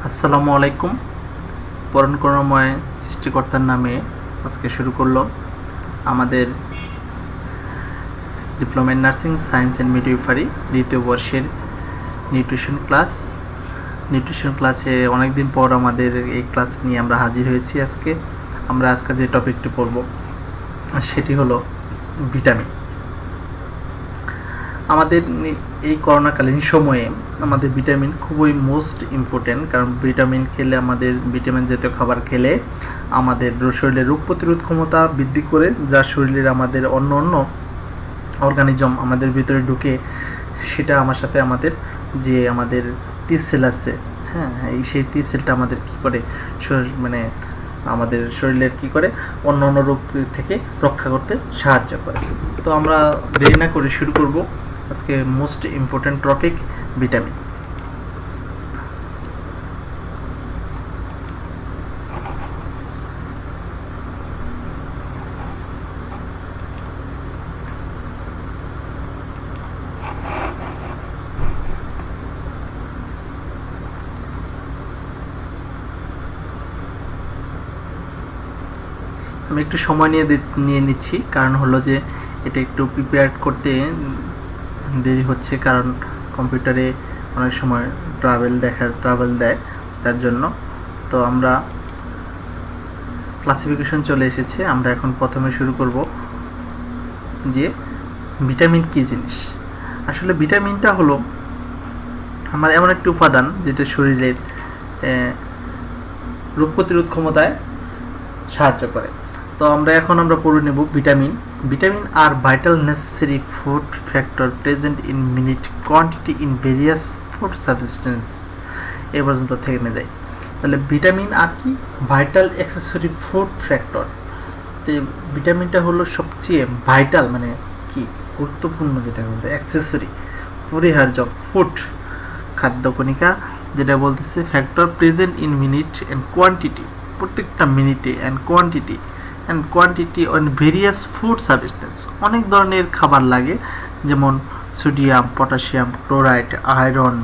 আসসালামু আলাইকুম। পরম করুণাময় সৃষ্টিকর্তার নামে আজকে শুরু করলো আমাদের diploma in nursing science and midwifery দ্বিতীয় বর্ষের নিউট্রিশন ক্লাসে অনেকদিন পর আমাদের এই ক্লাস নিয়ে আমরা হাজির হয়েছি। আজকে যে টপিকটি পড়ব সেটি হলো ভিটামিন। আমাদের এই করোনাকালীন সময়ে আমাদের ভিটামিন খুবই মোস্ট ইম্পর্টেন্ট, কারণ ভিটামিন খেলে ভিটামিন জাতীয় খাবার খেলে আমাদের শরীরের রোগ প্রতিরোধ ক্ষমতা বৃদ্ধি করে, যা শরীরের আমাদের অন্য অর্গানিজম আমাদের ভিতরে ঢুকে, সেটা আমাদের টি সেল আছে, হ্যাঁ, সেই টি সেলটা আমাদের কী করে আমাদের শরীরের কী করে অন্য রোগ থেকে রক্ষা করতে সাহায্য করে। তো আমরা দেরি না করে শুরু করব আজকে মোস্ট ইম্পর্টেন্ট টপিক, ভিটামিন। আমি একটু সময় নিয়ে নিচ্ছি, কারণ হলো যে এটা একটু প্রিপেয়ার করতে দেরি হচ্ছে, কারণ কম্পিউটারে অনেক সময় ট্রাভেল দেয়, তার জন্য। তো আমরা ক্লাসিফিকেশন চলে এসেছে। আমরা এখন প্রথমে শুরু করব যে ভিটামিন কী জিনিস। আসলে ভিটামিনটা হলো আমার এমন একটি উপাদান যেটা শরীরের রোগ প্রতিরোধ ক্ষমতায় সাহায্য করে। তো আমরা পড়ে নেব vitamin. Vitamin are vital necessary food factor present in minute quantity in various food substance। এই পর্যন্ত থেমে যায়। তাহলে ভিটামিন আর কি? Vital accessory food factor. তো ভিটামিনটা হলো সবচেয়ে ভাইটাল, মানে কি গুরুত্বপূর্ণ, যেটা বলতে অ্যাক্সেসরি, পরিহার্য ফুড, খাদ্য কণিকা, যেটা বলতেছে factor present in minute and quantity, প্রত্যেকটা মিনিটে, and quantity on various food substance. অনেক ধরনের খাবার লাগে, যেমন sodium, potassium, chloride, iron,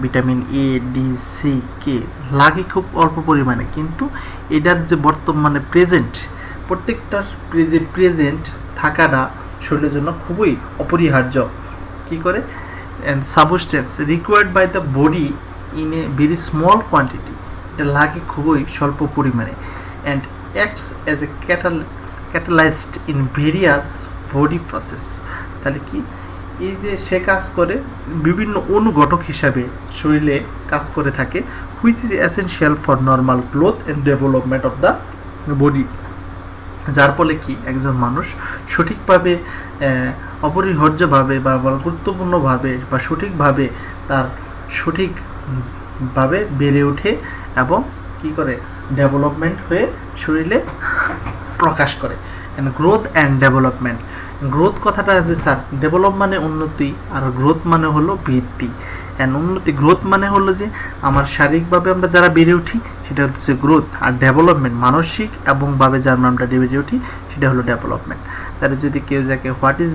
vitamin A, D, C, K লাগে খুব অল্প পরিমাণে, কিন্তু এটার যে বর্তমানে প্রত্যেকটার প্রেজেন্ট থাকাটা শরীরের জন্য খুবই অপরিহার্য। কি করে? And substance required by the body in a very small quantity, এটা লাগে খুবই স্বল্প পরিমাণে। And acts as a catalyst in various body process। তাহলে কি? এই যে সে কাজ করে বিভিন্ন অনুঘটক হিসাবে শরীরে কাজ করে থাকে, which is essential for normal growth and development of the body. যার ফলে কি একজন মানুষ সঠিকভাবে, অপরিহার্যভাবে বা গুরুত্বপূর্ণভাবে বা সঠিকভাবে বেড়ে ওঠে এবং কি করে ডেভেলপমেন্ট হয়ে শরীরে প্রকাশ করে। Growth and development. গ্রোথ কথাটা আছে স্যার, ডেভেলপ মানে উন্নতি, আর গ্রোথ মানে হলো বৃদ্ধি। গ্রোথ মানে হলো যে আমার শারীরিকভাবে আমরা যারা বেড়ে উঠি সেটা হচ্ছে গ্রোথ, আর ডেভেলপমেন্ট মানসিক এবং ভাবে যার আমরা বেড়ে উঠি সেটা হলো ডেভেলপমেন্ট। তাহলে যদি কেউ যাকে what is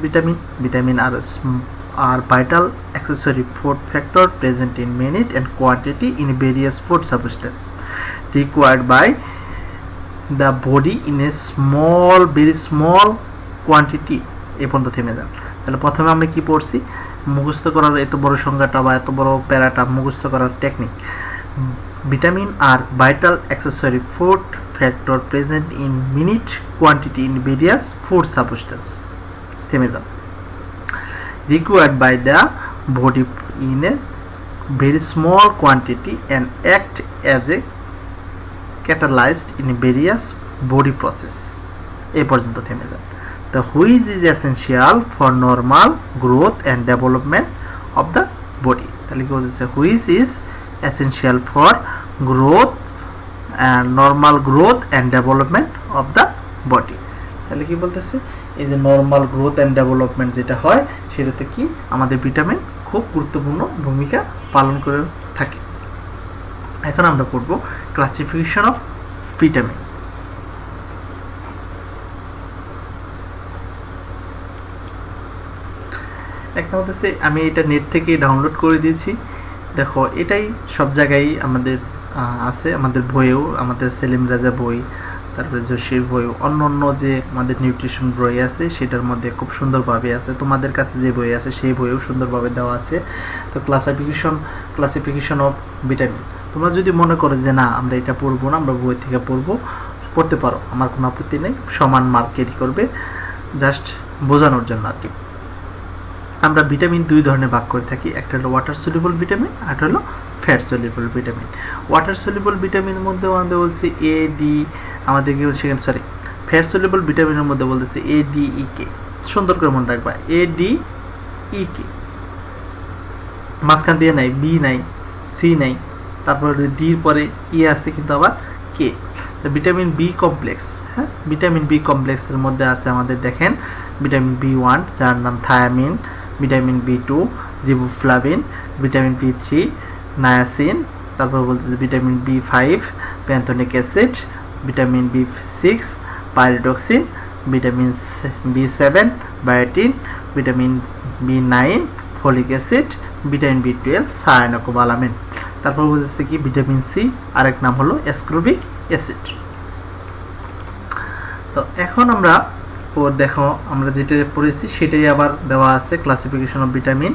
vitamin are vital accessory food factor present in minute and quantity in various food substance required by the body in a very small quantity। এই পর্যন্ত থেমে যান। তাহলে প্রথমে আমরা কি পড়ছি? মুখস্থ করার এত বড় সংজ্ঞাটা বা এত বড় প্যারাটা মুখস্থ করার technique. Vitamin are vital accessory food factor present in minute quantity in various food substance, থেমে যান, required by the body in a very small quantity and act as a catalyst in various body process। এই পর্যন্ত থেমে যান। The which is essential for normal growth and development of the body। তাহলে কি বলতেছে? which is essential for growth and normal growth and development of the body। তাহলে কি বলতেছে? এই যে নর্মাল গ্রোথ অ্যান্ড ডেভেলপমেন্ট যেটা হয় সেটাতে কি আমাদের ভিটামিন খুব গুরুত্বপূর্ণ ভূমিকা পালন করে থাকে। এখন আমরা পড়ব ক্লাসিফিকেশন অফ ভিটামিন। একটা হচ্ছে, আমি এটা নেট থেকে ডাউনলোড করে দিয়েছি, দেখো এটাই সব জায়গায় আমাদের আছে, আমাদের বইয়েও, আমাদের সেলিম রাজা বই, তারপরে জোশীর বই, অন্য অন্য যে আমাদের নিউট্রিশন বই আছে সেটার মধ্যে খুব সুন্দরভাবে আছে। তোমাদের কাছে যে বই আছে সেই বইও সুন্দরভাবে দেওয়া আছে। তো ক্লাসিফিকেশন অফ ভিটামিন, তোমরা যদি মনে করো যে না আমরা এটা পড়বো না, আমরা বই থেকে পড়তে পারো, আমার কোনো আপত্তি নেই, সমান মার্ক ক্যারি করবে, জাস্ট বোঝানোর জন্য আর কি। আমরা ভিটামিন দুই ধরনের ভাগ করে থাকি, একটা হলো ওয়াটার সলিউবল ভিটামিন, আর একটা হলো fat soluble vitamin. Water soluble ভিটামিনের মধ্যে আমাদের বলছে এ ডি, আমাদেরকে সেখানে সরি ফ্যাট সলিউবল ভিটামিনের মধ্যে বলতেছে এ ডি ই কে, সুন্দর করে মনে রাখবা, এ ডি ই কে, মাঝখান দিয়ে নাই, বি নাই, সি নাই, তারপর ডির পরে ই আছে কিন্তু আবার কে। ভিটামিন বি কমপ্লেক্স, হ্যাঁ ভিটামিন বি কমপ্লেক্সের মধ্যে আছে আমাদের দেখেন ভিটামিন বি ওয়ান যার নাম thiamine, vitamin B two riboflavin, vitamin B three niacin, তারপর বলতেছে vitamin B five pantothenic acid, vitamin B six pyridoxine, vitamin B seven biotin, vitamin B nine folic acid, vitamin B twelve cyanocobalamin. তারপর বলতেছে কি vitamin C, আরেক নাম হলো ascorbic acid. তো এখন আমরা দেখো আমরা যেটা পড়েছি সেটাই আবার দেওয়া আছে, classification of vitamin,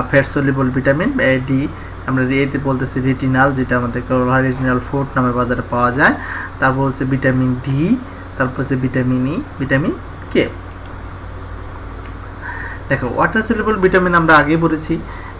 fat soluble vitamin D, আমরা এটি বলতেছি রেটিনাল, যেটা আমাদের রেটিনাল ফুড নামে বাজারে পাওয়া যায়। তারপর হচ্ছে ভিটামিন ডি, তারপর হচ্ছে ভিটামিন ই, ভিটামিন কে। দেখো ওয়াটার সলিউবল ভিটামিন আমরা আগে পড়েছি,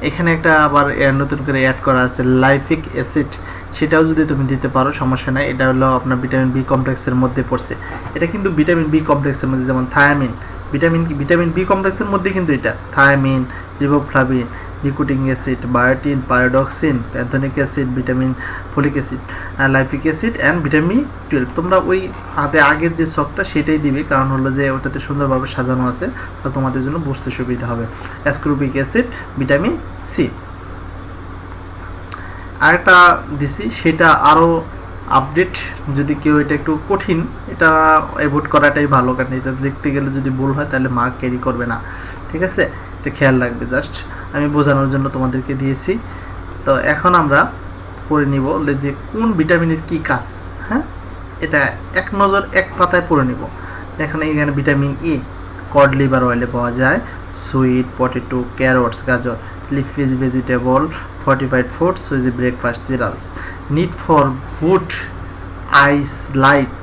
এখানে একটা আবার নতুন করে অ্যাড করা আছে লাইফিক অ্যাসিড, সেটাও যদি তুমি দিতে পারো সমস্যা নাই। এটা হলো আপনার ভিটামিন বি কমপ্লেক্সের মধ্যে পড়ছে, এটা কিন্তু ভিটামিন বি কমপ্লেক্সের মধ্যে, যেমন থায়ামিন ভিটামিন বি কমপ্লেক্সের মধ্যে কিন্তু এটা thiamine, riboflavin, nicotinic acid, biotin, pyridoxine, pantothenic acid, vitamin folic acid, lipoic acid and vitamin 12। তোমরা ওই আগের যে ছকটা সেটাই দিবে, কারণ হলো যে ওটাতে সুন্দরভাবে সাজানো আছে, তো তোমাদের জন্য বুঝতে সুবিধা হবে। Ascorbic acid, vitamin C. আরেকটা দিছি সেটা আরও আপডেট, যদি কেউ এটা একটু কঠিন, এটা অ্যাভয়েড করাটাই ভালো, কারণ এটা দেখতে গেলে যদি ভুল হয় তাহলে মার্ক ক্যারি করবে না, ঠিক আছে, এটা খেয়াল রাখবে, জাস্ট আমি বোঝানোর জন্য তোমাদেরকে দিয়েছি। তো এখন আমরা পড়ে নিব যে কোন ভিটামিনের কি কাজ, হ্যাঁ এটা এক নজর এক পাতায় পড়ে নিব। এখানে ভিটামিন ই কড লিভার অয়েলে পাওয়া যায়, সুইট পটেটো, ক্যারটস, গাজর, leafy vegetable, fortified foods, so is breakfast cereals, need for good eyesight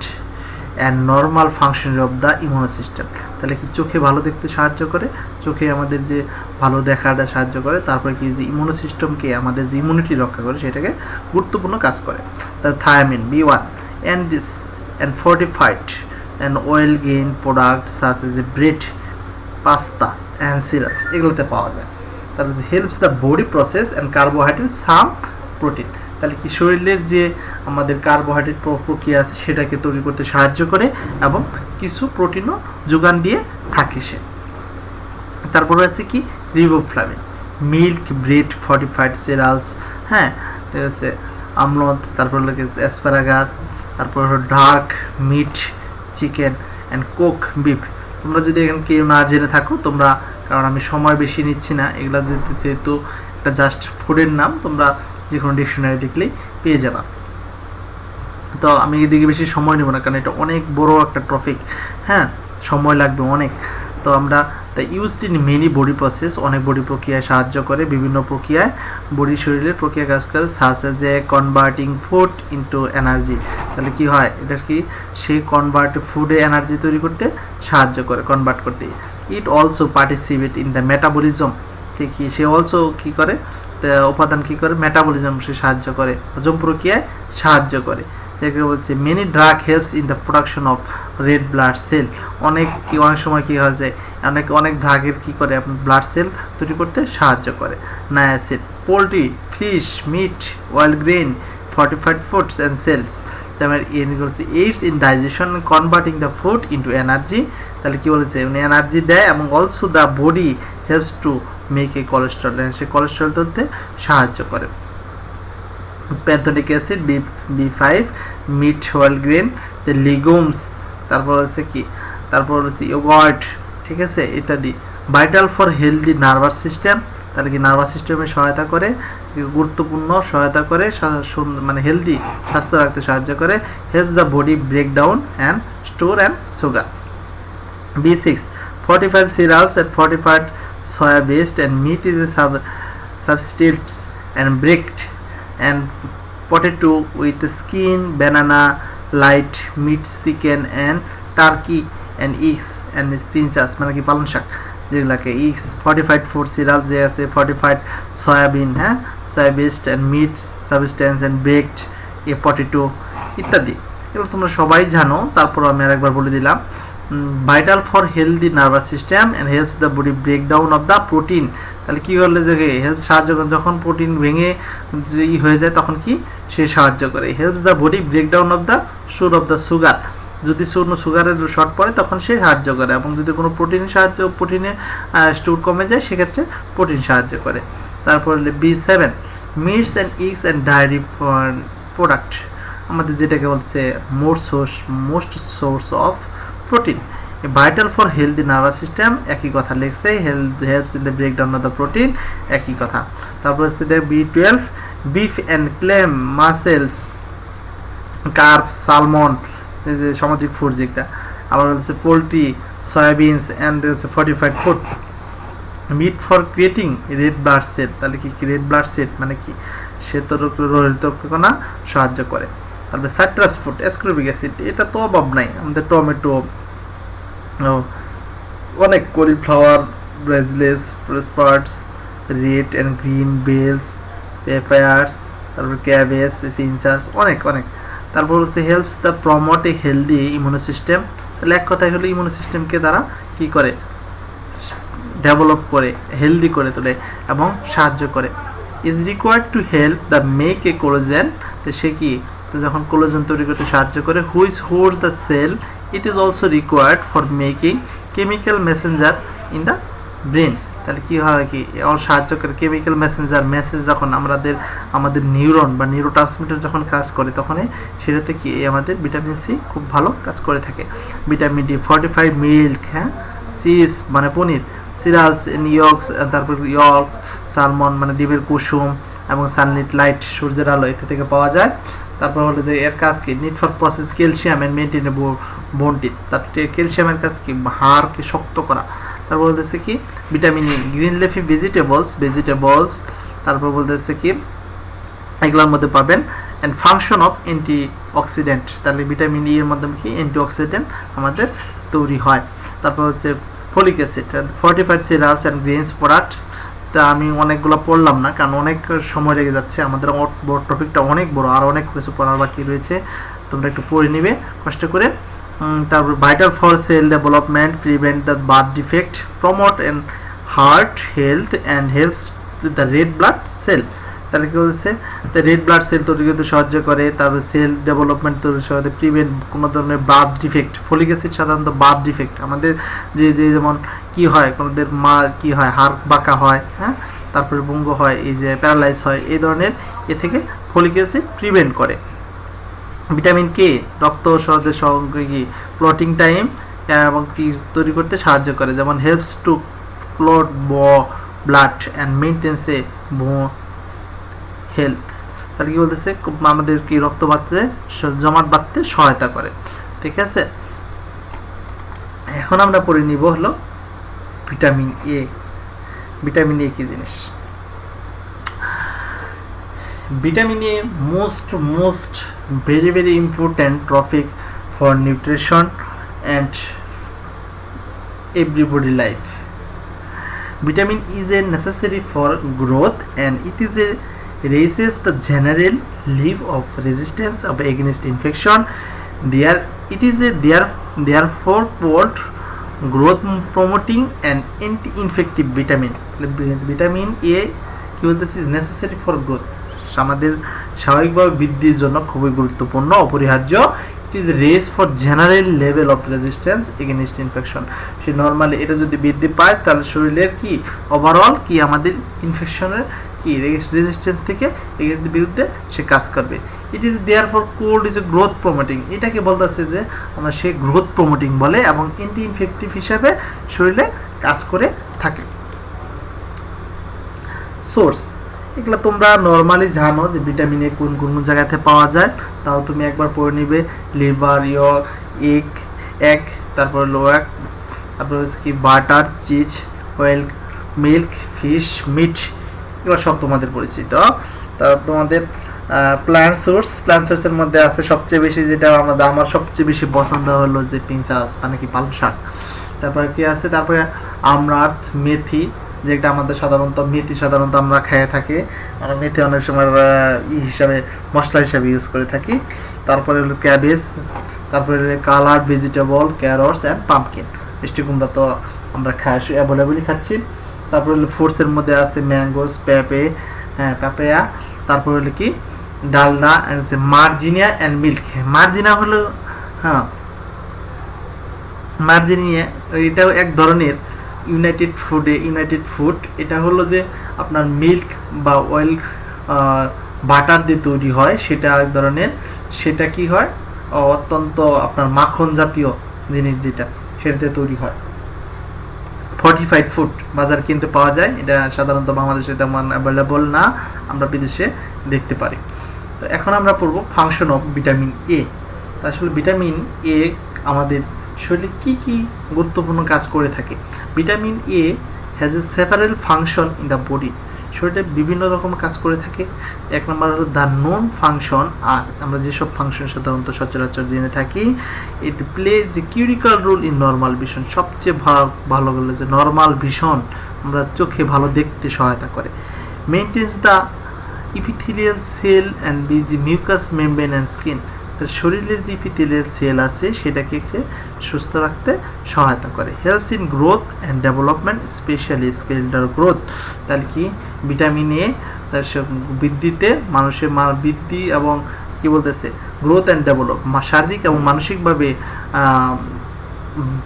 and normal function of the immune system। তাহলে কি চোখে ভালো দেখতে সাহায্য করে, চোখে আমাদের যে ভালো দেখাটা সাহায্য করে, তারপরে কি যে ইমিউনো সিস্টেমকে আমাদের যে ইমিউনিটি রক্ষা করে সেটাকে গুরুত্বপূর্ণ কাজ করে। তাহলে thiamine B one and this and fortified and oil gain products such as bread, pasta and cereals এগুলোতে পাওয়া যায়। তাহলে helps the body process and carbohydrate some protein, তাহলে কি শরীরের যে আমাদের কার্বোহাইড্রেট প্রক্রিয়া আছে সেটাকে তৈরি করতে সাহায্য করে এবং কিছু প্রোটিনও যোগান দিয়ে থাকে সে। তারপরে আছে কি riboflavin, milk, bread, fortified cereals, হ্যাঁ ঠিক আছে, আমলদ, তারপর লাগে অ্যাসপারাগাস, তারপর হলো dark meat, chicken and coke beef. তোমরা যদি এখানে কেউ না জেনে থাকো তোমরা, কারণ আমি সময় বেশি নিচ্ছি না, এগুলো যেহেতু একটা জাস্ট ফুডের নাম, তোমরা যে কোনো ডিকশনারি দেখলেই পেয়ে যাবা। তো আমি এদিকে বেশি সময় নেব না, কারণ এটা অনেক বড় একটা টপিক, হ্যাঁ সময় লাগবে অনেক। তো আমরা the used in many body process, অনেক বডি প্রক্রিয়ায় সাহায্য করে, বিভিন্ন প্রক্রিয়ায় বডি শরীরের প্রক্রিয়া কাজ করে, such as a converting food into energy. তাহলে কি হয়, এটা কি সেই কনভার্ট ফুডে এনার্জি তৈরি করতে সাহায্য করে, কনভার্ট করতে। It also participate in the metabolism, ঠিক কি সে অলসো কি করে, উপাদান কি করে, মেটাবলিজম সে সাহায্য করে, হজম প্রক্রিয়ায় সাহায্য করে। বলছে many drug helps in the production of red blood sell, অনেক সময় কি হয় যায়, অনেক ড্রাগের কি করে আপনার ব্লাড সেল তৈরি করতে সাহায্য করে। Niacin, poultry, fish, meat, oil grain, fortified foods and cells, aids in digestion, converting the food into energy. তাহলে কি বলেছে, এনার্জি দেয় এবং also the body helps to make a cholesterol, সে কোলেস্ট্রল তুলতে সাহায্য করে। Pantothenic acid B5, meat, whole grain, the legumes, তারপর হচ্ছে কি, তারপর হচ্ছে ইয়োগার্ট, ঠিক আছে ইত্যাদি। Vital for healthy nervous system, তাহলে কি নার্ভাস সিস্টেমে সহায়তা করে, গুরুত্বপূর্ণ সহায়তা করে, মানে হেলদি স্বাস্থ্য রাখতে সাহায্য করে। Helps the body break down and store and sugar. B6 fortified cereals and fortified soya based and meat is a substitutes and baked and potato with skin, banana, light meat, chicken and turkey and eggs and spinach মানে কি পালং শাক যেগুলাকে eggs, fortified food cereal যে আছে, fortified soybean, হ্যাঁ, soya based and meat substance and baked a potato ইত্যাদি। এগুলো তোমরা সবাই জানো, তারপর আমি আরেকবার বলে দিলাম। Vital for healthy nervous system and helps the body break down of the protein. তাহলে কী করলে যে হেল্প সাহায্য করে, যখন প্রোটিন ভেঙে হয়ে যায় তখন কি সে সাহায্য করে। Helps the body break down of the store of the sugar, যদি কোনো সুগারের শর্ট পড়ে তখন সে সাহায্য করে, এবং যদি কোনো প্রোটিনে স্টোর কমে যায় সেক্ষেত্রে প্রোটিন সাহায্য করে। তারপর B7 meats and eggs and dairy product, আমাদের যেটাকে বলছে most source of protein. Vital for healthy nervous system একই কথা লিখছে, helps in the breakdown of the protein একই কথা। তারপর হচ্ছে B12 beef and clam mussels carp salmon, এই যে সামুদ্রিক ফুড যেটা। আবার হচ্ছে পোলট্রি, সয়াবিনস অ্যান্ড হচ্ছে fortified food. Meet for creating red blood cell, তাহলে কি রেড ব্লাড সেল মানে কি রক্তকণা সাহায্য করে। তারপরে সাইট্রাস ফুড অ্যাসকর্বিক অ্যাসিড, এটা তো অভাব নাই, আমাদের টমেটো, অনেক cauliflower, Brussels sprouts, red and green bells, peppers, তারপর ক্যাবেজ, পিঞ্চাস, অনেক। তারপর হচ্ছে helps the promote a healthy immune system, তাহলে এক কথায় হলো ইমিউনো সিস্টেমকে তারা কি করে, ডেভেলপ করে, হেলদি করে তোলে এবং সাহায্য করে। Is required to help the make a collagen, তো সে কি, তো যখন কোলোজেন তৈরি করতে সাহায্য করে। Which hold the cell, it is also required for making chemical messenger in the brain, তাহলে কি হয় কি সাহায্য করে কেমিক্যাল মেসেজ যখন আমাদের নিউরন বা নিউরোট্রান্সমিটার যখন কাজ করে তখন সেটাতে কি আমাদের ভিটামিন সি খুব ভালো কাজ করে থাকে। ভিটামিন ডি, ফর্টিফাইড মিল্ক, হ্যাঁ, চিজ মানে পনির, সিরিয়ালস ইন ইয়গস, তারপর ইয়গ, সালমন মানে ডিমের কুসুম, এবং সানলাইট লাইট সূর্যের আলো এতে থেকে পাওয়া যায়। তারপর হলো যে এর কাজ কি, need for process calcium and maintain বোন টিথ, তার ক্যালসিয়ামের কাজ কি হাড়কে শক্ত করা। তারপর বলতেছে কি vitamin E, green leafy vegetables, তারপর বলতেছে কি এগুলোর মধ্যে পাবেন and function of anti oxidant, তাহলে ভিটামিন ই এর মাধ্যমে কি অ্যান্টি অক্সিডেন্ট আমাদের তৈরি হয়। তারপর হচ্ছে folic acid, fortified serials and grains products, তা আমি অনেকগুলো পড়লাম না কারণ অনেক সময় লেগে যাচ্ছে, আমাদের টপিকটা অনেক বড়, আর অনেক কিছু পড়ার বাকি রয়েছে, তোমরা একটু পড়ে নিবে কষ্ট করে। তারপর vital for sale development, prevent the birth defect, promote and heart health and helps the red blood cell, তাহলে কি হচ্ছে রেড ব্লাড সেল তৈরি করতে সাহায্য করে। তারপর সেল ডেভেলপমেন্ট তৈরি সাহায্য, প্রিভেন্ট কোনো ধরনের বার্থ ডিফেক্ট। ফলিক অ্যাসিড সাধারণত বার্থ ডিফেক্ট, আমাদের যে যেমন কি হয়, কোনোদের মা কি হয় হাড় বাঁকা হয়, হ্যাঁ, তারপরে ভঙ্গ হয়, এই যে প্যারালাইজ হয়, এই ধরনের এ থেকে ফলিক অ্যাসিড প্রিভেন্ট করে। ভিটামিন কে রক্ত সহজে সঙ্গে কি ক্লটিং টাইম এবং কি তৈরি করতে সাহায্য করে, যেমন helps to clot blood and maintains a health, তাহলে কি বলতেছে আমাদের কি রক্ত বাড়তে জমাট বাঁধতে সহায়তা করে। ঠিক আছে, এখন আমরা পড়ে নিব হলো ভিটামিন এ। ভিটামিন এ কি জিনিস? Vitamin A most very important topic for nutrition and everybody life. Vitamin E is a necessary for growth and it is a raises the general level of resistance of against infection. It is a therefore called growth promoting and anti-infective vitamin. Vitamin A কি বলতেছি necessary for growth, আমাদের স্বাভাবিকভাবে বৃদ্ধির জন্য খুবই গুরুত্বপূর্ণ, অপরিহার্য। It is raise for general level of resistance against infection, সে নর্মালি এটা যদি বৃদ্ধি পায় তাহলে শরীরের কি ওভারঅল কি আমাদের ইনফেকশনের কি রেজিস্ট্যান্স থেকে এর বিরুদ্ধে সে কাজ করবে। It is there for cold is a growth promoting, এটাকে বলতেছে যে আমরা সে গ্রোথ প্রমোটিং বলে এবং অ্যান্টি ইনফেক্টিভ হিসাবে শরীরে কাজ করে থাকে। সোর্স, এগুলো তোমরা নর্মালি জানো যে ভিটামিন এ কোন কোন জায়গাতে পাওয়া যায়, তাও তুমি একবার পড়ে নিবে। লিভার, ইয়ক, এগ, তারপর লোয়াক, তারপর হচ্ছে কি butter, cheese, oil, milk, fish, meat, এগুলো সব তোমাদের পরিচিত। তা তোমাদের প্ল্যান্ট সোর্সের মধ্যে আছে সবচেয়ে বেশি, যেটা আমার সবচেয়ে বেশি পছন্দ হলো যে পিঞ্চাস মানে কি পালং শাক। তারপরে কি আছে, তারপরে আমরাত, মেথি, যেটা আমাদের সাধারণত আমরা খেয়ে থাকি, আমরা মেথি অনেক সময় হিসাবে মশলা হিসাবে ইউজ করে থাকি। তারপরে হলো ক্যাবেজ, তারপরে colour vegetable, carrots and pumpkin, মিষ্টি কুমড়া তো আমরা অ্যাভেলেবলই খাচ্ছি। তারপরে হলো ফ্রুটসের মধ্যে আছে ম্যাঙ্গোস, প্যাপেয়া, তারপরে হলো কি ডালনা, মার্জিনিয়া অ্যান্ড মিল্ক। মার্জিনা হলো মার্জিনিয়া, এটাও এক ধরনের ইউনাইটেড ফুড। এটা হলো যে আপনার মিল্ক বা অয়েল বাটার দিয়ে তৈরি হয়, সেটা এক ধরনের, সেটা কি হয় অত্যন্ত আপনার মাখন জাতীয় জিনিস, যেটা সেটাতে তৈরি হয়। ফর্টিফাইড ফুড বাজার কিনতে পাওয়া যায়, এটা সাধারণত বাংলাদেশে তেমন অ্যাভেলেবল না, আমরা বিদেশে দেখতে পারি। তো এখন আমরা পড়ব ফাংশন অফ ভিটামিন এ। আসলে ভিটামিন এ আমাদের শরীরে কি কি গুরুত্বপূর্ণ কাজ করে থাকে। Vitamin A has a several function in the body, শরীরে বিভিন্ন রকম কাজ করে থাকে। এক নম্বর হলো দ্য নোন ফাংশন, আর আমরা যেসব ফাংশন সাধারণত সচরাচর জেনে থাকি, it plays a critical role in normal vision. সবচেয়ে ভালো বলে যে নর্মাল ভিশন, আমরা চোখে ভালো দেখতে সহায়তা করে। Maintains the epithelial cell and busy mucous membrane and skin, শরীরের যে ইপিথেলিয়াল সেল আছে সেটাকে সুস্থ রাখতে সহায়তা করে। Helps in growth and development, specially skeletal growth. তাহলে কি ভিটামিন এ বৃদ্ধিতে, মানুষের বৃদ্ধি এবং কি বলতেছে গ্রোথ অ্যান্ড ডেভেলপ, শারীরিক এবং মানসিকভাবে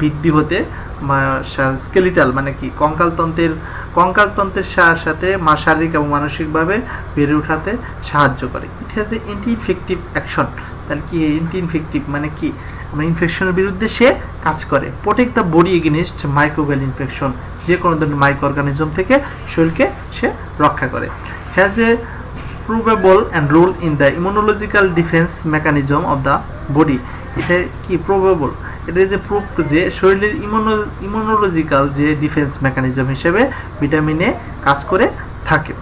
বৃদ্ধি হতে, স্কেলিটাল মানে কি কঙ্কালতন্ত্রের সাথে শারীরিক এবং মানসিকভাবে বেড়ে ওঠাতে সাহায্য করে। It has a anti infective action. তাহলে কি অ্যান্টি ইনফেক্টিভ মানে কি, আমরা ইনফেকশনের বিরুদ্ধে সে কাজ করে। Protect the body against microbial infection, যে কোনো ধরনের মাইক্রো অর্গানিজম থেকে শরীরকে সে রক্ষা করে। Has a provable and role in the immunological defence mechanism of the body. এটা কি প্রুভেবল, এটা যে প্রুফ যে শরীরের ইমিউনোলজিক্যাল যে ডিফেন্স মেকানিজম হিসেবে ভিটামিন এ কাজ করে থাকে।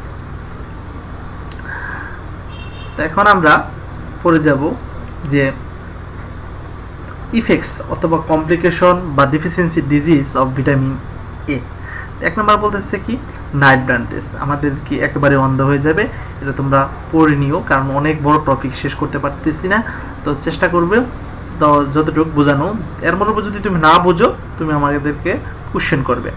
এখন আমরা পড়ে যাব যে ইফেক্টস অথবা কমপ্লিকেশন বা deficiency disease of vitamin A. এক নম্বর বলতেছে কি নাইট ব্লাইন্ডনেস, আমাদের কি একেবারে অন্ধ হয়ে যাবে। এটা তোমরা পড়ে নিও, কারণ অনেক বড় টপিক, শেষ করতে পারতেছি না, তো চেষ্টা করবে তো যতটুকু বোঝানো। এর মধ্যে যদি তুমি না বোঝো, তুমি আমাদেরকে কোশ্চেন করবে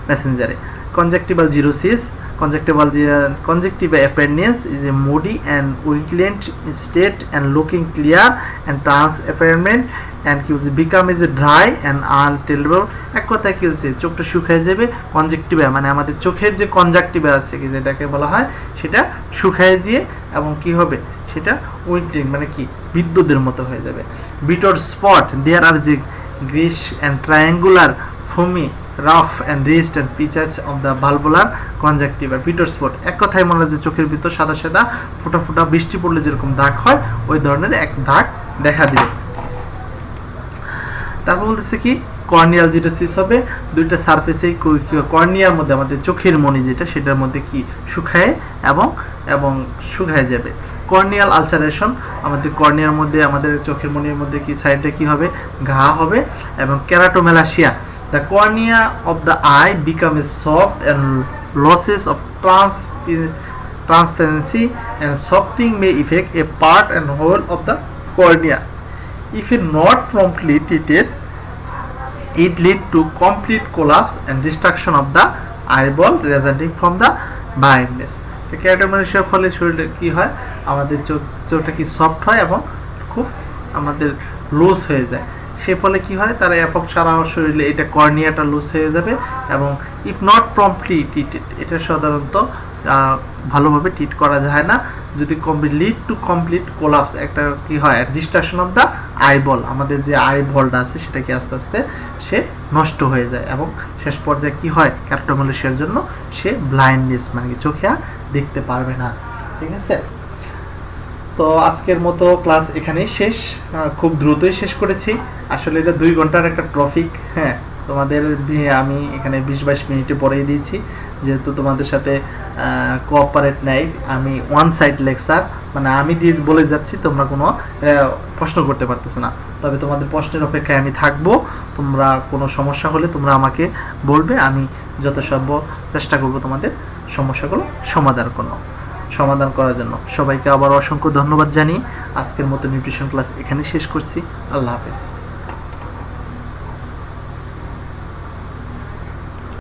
মেসেঞ্জারে। কনজাক্টিভাল জিরোসিস, conjunctiva appendix is a muddy and vigilant state and looking clear and transparent and become is dry and untellable। এক কথায় কি হচ্ছে, চোখটা শুকিয়ে যাবে। কনজাক্টিভা মানে আমাদের চোখের যে কনজাক্টিভা আছে কি যেটাকে বলা হয়, সেটা শুকিয়ে গিয়ে এবং কি হবে, সেটা উইন্টিং মানে কি বিদ্যুতের মতো হয়ে যাবে। বিটর স্পট, দেয়ার আর যে grey and triangular foamy rough and rest and features of the valvular conjunctiva. Bitot's spot এক কথায় মনে হয় যে চোখের ভিতর সাদা সাদা ফোটা ফোটা বৃষ্টি পড়লে যেরকম দাগ হয়, ওই ধরনের এক দাগ দেখা দিবে। তারপর বলতেছে কি কর্নিয়াল জিরোসিস হবে, দুইটা সারফেসে কর্নিয়ার মধ্যে আমাদের চোখের মণি যেটা, সেটার মধ্যে কি শুকায় এবং শুকায় যাবে। কর্নিয়াল আলসারেশন, আমাদের কর্নিয়ার মধ্যে আমাদের চোখের মণির মধ্যে কি সাইডে কি হবে, ঘা হবে। এবং ক্যারাটোমেলাসিয়া, the cornea of the eye becomes soft and losses of transparency and softening may affect a part and whole of the cornea. If not promptly treated, it lead to complete collapse and destruction of the eyeball resulting from the blindness. ক্যারাটোমেলাসিয়ার ফলে শরীরে কি হয়, আমাদের চোখটা কি soft হয় এবং খুব আমাদের লুজ হয়ে যায়। সে ফলে কি হয়, তারা একক সারা শরীরে এটা কর্নিয়াটা লুজ হয়ে যাবে। এবং ইফ নট প্রম্পটলি ট্রিটেড, এটা সাধারণত ভালোভাবে ট্রিট করা যায় না। যদি লিড টু কমপ্লিট কোলাপস, একটা কি হয় ডিস্ট্রাকশন অফ দ্য আইবল, আমাদের যে আইবলটা আছে সেটা কি আস্তে আস্তে সে নষ্ট হয়ে যায় এবং শেষ পর্যায়ে কি হয় ক্যারপ্টোমেলাইসিসের জন্য সে ব্লাইন্ডনেস মানে কি চোখে আর দেখতে পারবে না। ঠিক আছে, তো আজকের মতো ক্লাস এখানেই শেষ। খুব দ্রুতই শেষ করেছি, আসলে এটা 2 ঘন্টার একটা টপিক। হ্যাঁ, তোমাদের আমি এখানে 20-22 মিনিটে পড়িয়ে দিয়েছি, যেহেতু তোমাদের সাথে কোঅপারেট নাই, আমি ওয়ান সাইড লেকচার মানে আমি দিয়ে বলে যাচ্ছি, তোমরা কোনো প্রশ্ন করতে পারতেছো না। তবে তোমাদের প্রশ্নের অপেক্ষায় আমি থাকবো। তোমরা কোনো সমস্যা হলে তোমরা আমাকে বলবে, আমি যথাসম্ভব চেষ্টা করব তোমাদের সমস্যাগুলো সমাধান করার জন্য। সবাইকে আবার অসংখ্য ধন্যবাদ জানিয়ে আজকের মতো নিউট্রিশন ক্লাস এখানে শেষ করছি। আল্লাহ হাফেজ।